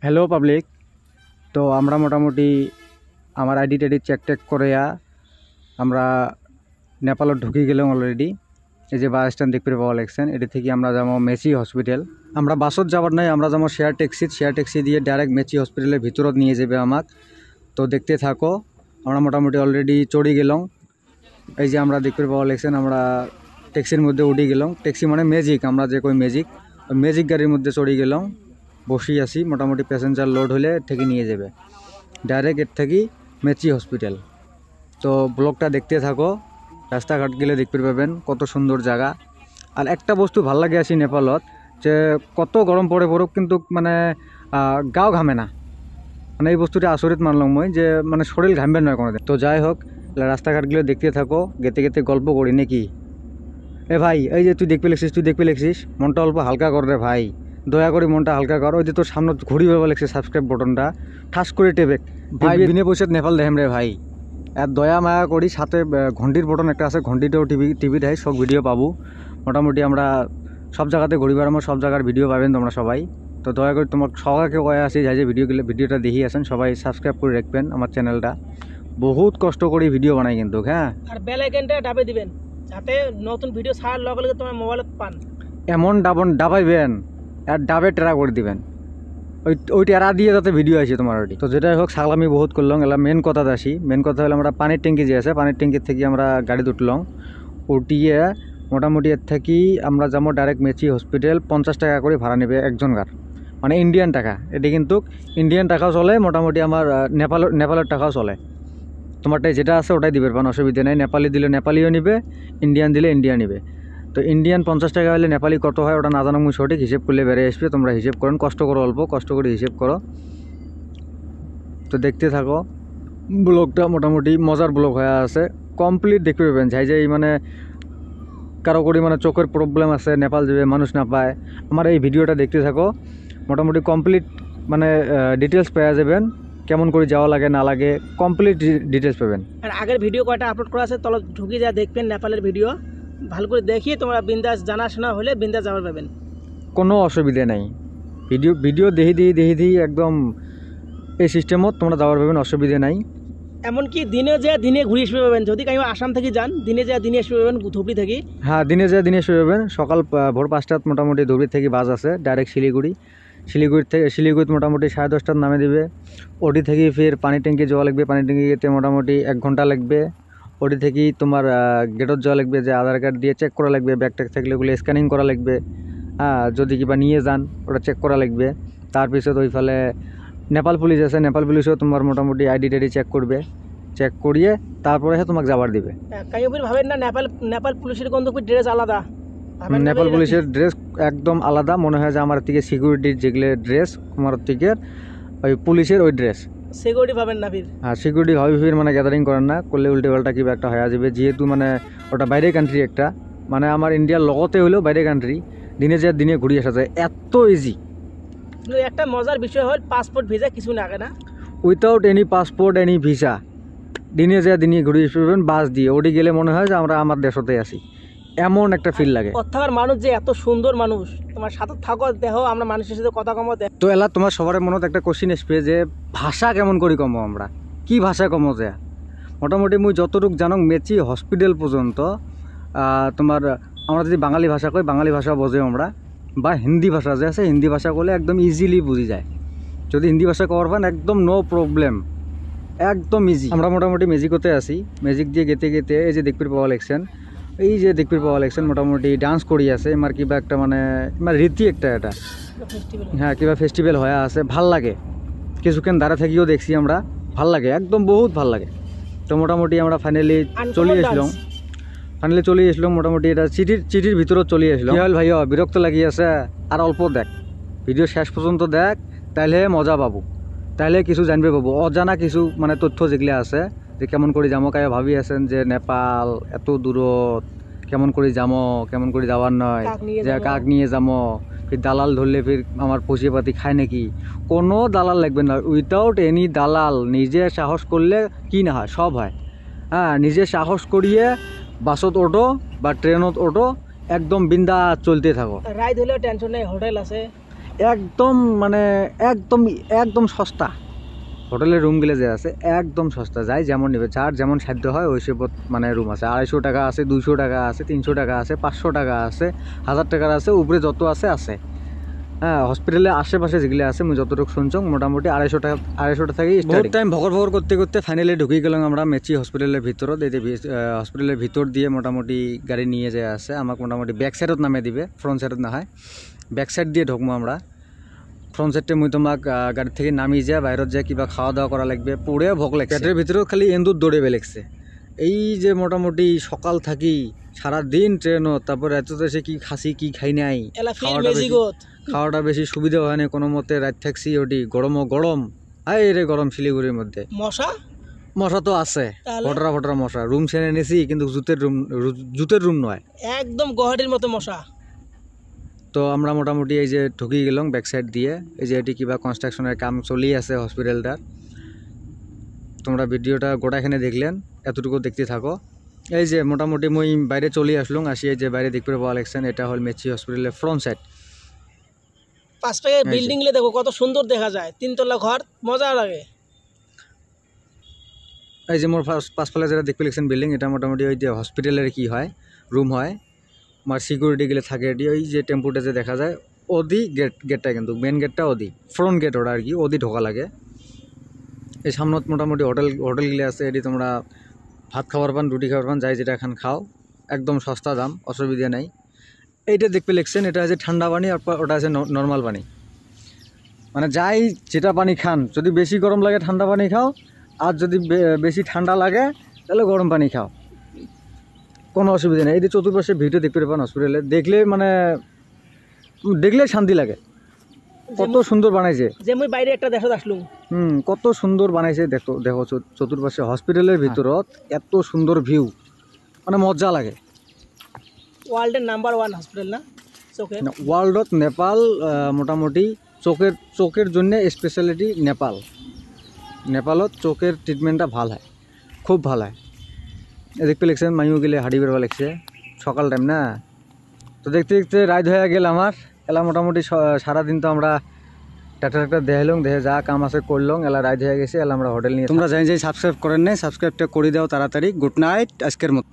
Hello public. তো আমরা মোটামুটি আমার আইডি টাইডি চেক টেক করে আমরা নেপালত ঢুকি গেলাম অলরেডি। এই যে বাস স্ট্যান্ড দেখতে পাওয়া লাগছেন, এটি থেকে আমরা যাবো মেচি হসপিটাল। আমরা বাসত যাবার নাই, আমরা যাবো শেয়ার ট্যাক্সি দিয়ে ডাইরেক্ট মেচি হসপিটালের ভিতরত নিয়ে যাবে আমাক। তো দেখতে থাকো, আমরা মোটামুটি অলরেডি চড়ি গেলাম। এই যে আমরা দেখতে পাওয়া লাগছেন, আমরা ট্যাক্সির মধ্যে উঠে গেলাম। ট্যাক্সি মানে ম্যাজিক, আমরা যে কই ম্যাজিক, ওই ম্যাজিক গাড়ির মধ্যে চড়ি গেলাম। বসি আছি, মোটামুটি প্যাসেঞ্জার লোড হলে থেকে নিয়ে যাবে ডাইরেক্ট এর থেকে মেচি হসপিটাল। তো ব্লগটা দেখতে থাকো, রাস্তাঘাট গেলে দেখতে পাবেন কত সুন্দর জায়গা। আর একটা বস্তু ভাল লাগে আছি নেপালত, যে কত গরম পড়ে পড়ুক কিন্তু মানে গাও ঘামে না। মানে এই বস্তুটা আচরিত মানলাম মই, যে মানে শরীর ঘামবে নয় কোনোদিন। তো যাই হোক, রাস্তাঘাট গেলে দেখতে থাকো, গেতে গেতে গল্প করি নাকি। এ ভাই, এই যে তুই দেখতে লেগছিস, মনটা অল্প হালকা কর রে ভাই, দয়া করে মনটা হালকা কর। ওই যে তোর সামনে ঘড়ি বেবা লাগছে সাবস্ক্রাইব বটনটা, ঠাস করে টেবেক ভাই। বিনে পয়সাত নেপাল দেখেন রে ভাই, আর দয়া মায়া করি। সাথে ঘন্টির বটন একটা আছে, ঘন্টিটাও টিভি দেয়, সব ভিডিও পাবো। মোটামুটি আমরা সব জায়গাতে ঘুরি বেড়াবো, সব জায়গার ভিডিও পাবেন তোমরা সবাই। তো দয়া করে তোমার সবাইকে কয়ে আসি, যাই যে ভিডিওটা দেখি আসেন, সবাই সাবস্ক্রাইব করে রাখবেন আমার চ্যানেলটা। বহুত কষ্ট করে ভিডিও বানাই কিন্তু, হ্যাঁ। আর বেল আইকনটা দাবাই দিবেন, যাতে নতুন ভিডিও ছাড়ার লগে লগে তোমার মোবাইলত পান। এমন দাবাইবেন আর ডাবে টেরা করে দিবেন, ওই টেরা দিয়ে যাতে ভিডিও আসে তোমার ওটি। তো যেটাই হোক, সাগলামি বহুত করলাম। এলা মেন কথাতে আসি। মেন কথা হলো, আমরা পানির ট্যাঙ্কি যে আছে, পানির ট্যাঙ্কির থেকে আমরা গাড়ি উঠলাম। উঠিয়ে মোটামুটি এর থেকে আমরা যাবো ডাইরেক্ট মেচি হসপিটাল। 50 টাকা করে ভাড়া নেবে একজনকার, মানে ইন্ডিয়ান টাকা। এটি কিন্তু ইন্ডিয়ান টাকাও চলে, মোটামুটি আমার নেপালের টাকাও চলে। তোমারটাই যেটা আছে ওটাই দিবে, কারণ অসুবিধা নেই। নেপালি দিলে নেপালিও নিবে, ইন্ডিয়ান দিলে ইন্ডিয়া নিবে। তো ইন্ডিয়ান 50 টাকা হলে নেপালি কত হয় ওটা না জানো, মুই সঠিক হিসেব করলে বেড়ে আসবে। তোমরা হিসেব করেন, কষ্ট করো, অল্প কষ্ট করে হিসেব করো। তো দেখতে থাকো, ব্লগটা মোটামুটি মজার ব্লগ হয়ে আছে, কমপ্লিট দেখতে পাবেন। যাই মানে কারো করি মানে চোখের প্রবলেম আছে, নেপাল যাবে মানুষ না পায়, আমার এই ভিডিওটা দেখতে থাকো। মোটামুটি কমপ্লিট মানে ডিটেলস পেয়ে যাবেন, কেমন করে যাওয়া লাগে না লাগে, কমপ্লিট ডিটেলস পাবেন। আর আগের ভিডিও কয়টা আপলোড করা আছে, তলে ঢুকে যা দেখবেন নেপালের ভিডিও, ভালো করে দেখিয়ে তোমরা বিন্দাস জানাশোনা হলে বিন্দাস যাওয়ার পাবেন, কোনো অসুবিধা নাই। ভিডিও দেখি একদম এই সিস্টেমত তোমরা যাওয়ার পাবেন, অসুবিধা নাই। এমনকি দিনে ঘুরে আসবে পাবেন, যদি কাই আসাম থেকে যান দিনে আসবে পাবেন ধুবড়ি থেকে। হ্যাঁ, দিনে আসবে পাবেন। সকাল ভোর 5টাত মোটামুটি ধুবড়ি থেকে বাস আছে ডাইরেক্ট শিলিগুড়িত মোটামুটি 10:30টার নামে দিবে। ওটি থেকে ফের পানি ট্যাঙ্কি যাওয়া লাগবে, পানি ট্যাঙ্কিতে মোটামুটি 1 ঘন্টা লাগবে। ওটি থেকেই তোমার গেটত যাওয়া লাগবে, যে আধার কার্ড দিয়ে চেক করা লাগবে, ব্যাগ ট্যাগ থাকলে ওগুলো স্ক্যানিং করা লাগবে। যদি কিবা নিয়ে যান ওটা চেক করা লাগবে। তারপিছত ওইফালে নেপাল পুলিশ আছে, নেপাল পুলিশও তোমার মোটামুটি আইডি টাইডি চেক করবে, চেক করিয়ে তারপরে তোমাকে যাবার দিবে। ভাবেন না নেপাল পুলিশের কোন ড্রেস আলাদা, নেপাল পুলিশের ড্রেস একদম আলাদা। মনে হয় যে আমার থেকে সিকিউরিটির যেগুলো ড্রেস, আমার থেকে ওই পুলিশের ওই ড্রেস সিকিউরিটি পাবেন না ফির। হ্যাঁ, সিকিউরিটি হবে ফির, মানে গ্যাদারিং করেন না করলে উল্টে পাল্টা কিবা একটা হয়ে যাবে। যেহেতু মানে ওটা বাইরে কান্ট্রি একটা, মানে আমার ইন্ডিয়ার লগতে হইলেও বাইরে কান্ট্রি, দিনে ঘুরিয়ে আসা যায়, এত ইজি। একটা মজার বিষয় হল পাসপোর্ট ভিসা কিছু লাগে না, without any passport any visa দিনে ঘুরিয়ে আসবেন বাস দিয়ে। ওটি গেলে মনে হয় যে আমরা আমার দেশতে আছি, এমন একটা ফিল লাগে। কথার মানুষ যে এত সুন্দর মানুষ, তোমার সাথে থাকো দেখো, আমরা মানুষের সাথে কথা কমো। তো এলা তোমার সবার মনত একটা কোশ্চিন আসবে যে ভাষা কেমন করি কমো, আমরা কি ভাষা কমো যে। মোটামুটি মুই যতটুকু জানো মেচি হসপিটাল পর্যন্ত তোমার আমরা যদি বাঙালি ভাষা কই, বাঙালি ভাষা বোঝে আমরা, বা হিন্দি ভাষা যে আছে, হিন্দি ভাষা করলে একদম ইজিলি বুঝি যায়। যদি হিন্দি ভাষা কওয়ার পান একদম নো প্রবলেম, একদম ইজি। আমরা মোটামুটি ম্যাজিকতে আছি, ম্যাজিক দিয়ে গেতে এই যে দেখতে পাওয়া লাগছেন, মোটামুটি ডান্স করি আছে আমার কিবা একটা মানে রীতি একটা, এটা হ্যাঁ কিবা ফেস্টিভ্যাল হয়ে আছে, ভাল লাগে। কিছুক্ষণ দাঁড়া থাকিও দেখছি আমরা, ভাল লাগে একদম, বহুত ভাল লাগে। তো মোটামুটি আমরা ফাইনালি চলে আসলাম, মোটামুটি এটা চিঠির ভিতৰত চলে আসলাম। কি হল ভাইয়া, বিরক্ত লাগি আছে, আর অল্প দেখ, ভিডিও শেষ পর্যন্ত দেখ, তাইলে মজা পাবো, তাইলে কিছু জানবে পাবো। অজানা কিছু মানে তথ্য যেগুলো আছে, যে কেমন করে যাবো, কাই ভাবি আছেন যে নেপাল এত দূরত কেমন করে যাবো, কেমন করে যাওয়ার নয়, যে কাক নিয়ে যাবো, ফির দালাল ধরলে ফির আমার পয়সা পাতি খায় নাকি। কোনো দালাল লাগবে না, উইথাউট এনি দালাল, নিজে সাহস করলে কি না হয়, সব হয়। হ্যাঁ, নিজে সাহস করিয়ে বাসত ওঠো বা ট্রেনত ওঠো, একদম বিন্দা চলতে থাকো। রাইড হলেও টেনশন নেই, হোটেল আছে, একদম মানে একদম একদম সস্তা। হোটেলের রুমগুলো যে আছে একদম সস্তা, যাই যেমন নেবে, যার যেমন সাধ্য হয় ওই সব মানে রুম আছে। 250 টাকা আছে, 200 টাকা আছে, 300 টাকা আছে, 500 টাকা আছে, 1000 টাকার আছে, উপরে যত আছে আছে। হ্যাঁ, হসপিটালের আশেপাশে যেগুলো আছে আমি যতটুকু শুনছি মোটামুটি 250 টাকা থেকেই বহুত টাইম ভগর ভগর করতে করতে ফাইনালি ঢুকে গেলাম আমরা মেচি হসপিটালের ভিতরত। এই যে হসপিটালের ভিতর দিয়ে মোটামুটি গাড়ি নিয়ে যায় আছে, আমাকে মোটামুটি ব্যাক সাইডত নামে দিবে, ফ্রন্ট সাইডত না হয়, ব্যাক সাইড দিয়ে ঢুকবো আমরা। ফ্রন্ট সাইডে মুই তোমাক গাড়ি থেকে নামিয়ে যায় বাইরত যায় কিবা খাওয়া দাওয়া করা লাগবে, পুরে ভোগ লাগছে, পেটের ভিতরেও খালি এন্দুর দৌড়ে বেলেগছে। এই যে মোটামুটি সকাল থাকি সারাদিন ট্রেনত, তারপরে এত দেশে কি খাসি কি খাই নাই, খাওয়াটা বেশি সুবিধা হয় না কোনো মতে। রাত থাকছি ওটি গরমও গরম, আয় রে গরম শিলিগুড়ির মধ্যে। মশা তো আছে, ফটরা ফটরা মশা। রুম সেরে নিয়েছি কিন্তু জুতের রুম নয়, একদম গুয়াহাটির মতো মশা। তো আমরা মোটামুটি এই যে ঢুকি গেলাম ব্যাক সাইড দিয়ে। এই যে এটি কিবা কনস্ট্রাকশনের কাম চলি আছে হসপিটালটার। তোমরা ভিডিওটা গোটাখানে দেখলেন, এতটুকু দেখতে থাকো। এই যে মোটামুটি মই বাইরে চলে আসলাম, আসি এই যে বাইরে দেখতে পাওয়া লাগছেন, এটা হল মেচি হসপিটালের ফ্রন্ট সাইড। পাঁচটাকে বিল্ডিং গুলো দেখো কত সুন্দর দেখা যায়, 3 তলা ঘর, মজা লাগে। এই যে মোর পাঁচতলা যেটা দেখতে লাগছেন বিল্ডিং, এটা মোটামুটি ওই যে হসপিটালের কি হয় রুম হয়, আমার সিকিউরিটি গেলে থাকে। এটি ওই যে টেম্পুটা যে দেখা যায় ওদি গেটটা, কিন্তু মেন গেটটা ওদি, ফ্রন্ট গেট ওটা আর কি, ওদি ঢোকা লাগে। এই সামনত মোটামুটি হোটেলগুলি আছে, এটি তোমরা ভাত খাবার পান, রুটি খাবার পান, যাই যেটা এখন খাও, একদম সস্তা দাম, অসুবিধা নাই। এইটা দেখতে লিখছেন, এটা আছে ঠান্ডা পানি, আর ওটা আছে নর্মাল পানি। মানে যাই যেটা পানি খান, যদি বেশি গরম লাগে ঠান্ডা পানি খাও, আর যদি বেশি ঠান্ডা লাগে তাহলে গরম পানি খাও, কোনো অসুবিধা নেই। এই যে চতুর্পাশে ভিডিও দেখতে পান হসপিটালে, দেখলে শান্তি লাগে। কত সুন্দর বানাইছে, যে মই বাইরে একটা দেখা আসলুম, কত সুন্দর বানাইছে। দেখো চতুর্পাশে হসপিটালের ভিতরত এত সুন্দর ভিউ, মানে মজা লাগে। ওয়ার্ল্ডের নাম্বার 1 হসপিটাল না ওয়ার্ল্ডত, নেপাল মোটামুটি চোখের জন্য স্পেশালিটি নেপালত চোখের ট্রিটমেন্টটা ভাল হয়, খুব ভাল হয়। দেখতে লিখছেন মাইও গেলে হাঁড়ি বেরবা লাগছে, সকাল টাইম না। তো দেখতে দেখতে রাইড হয়ে গেল আমার এলা। মোটামুটি সারাদিন তো আমরা ট্রাক্টর দেখাইলাম, দেখে যা কাম আছে করলাম, এলা রাইড হয়ে গেছে। এলা আমরা হোটেল নিয়ে, তোমরা যাই সাবস্ক্রাইব করেন নাই, সাবস্ক্রাইবটা করে দাও তাড়াতাড়ি। গুড নাইট আজকের মতো।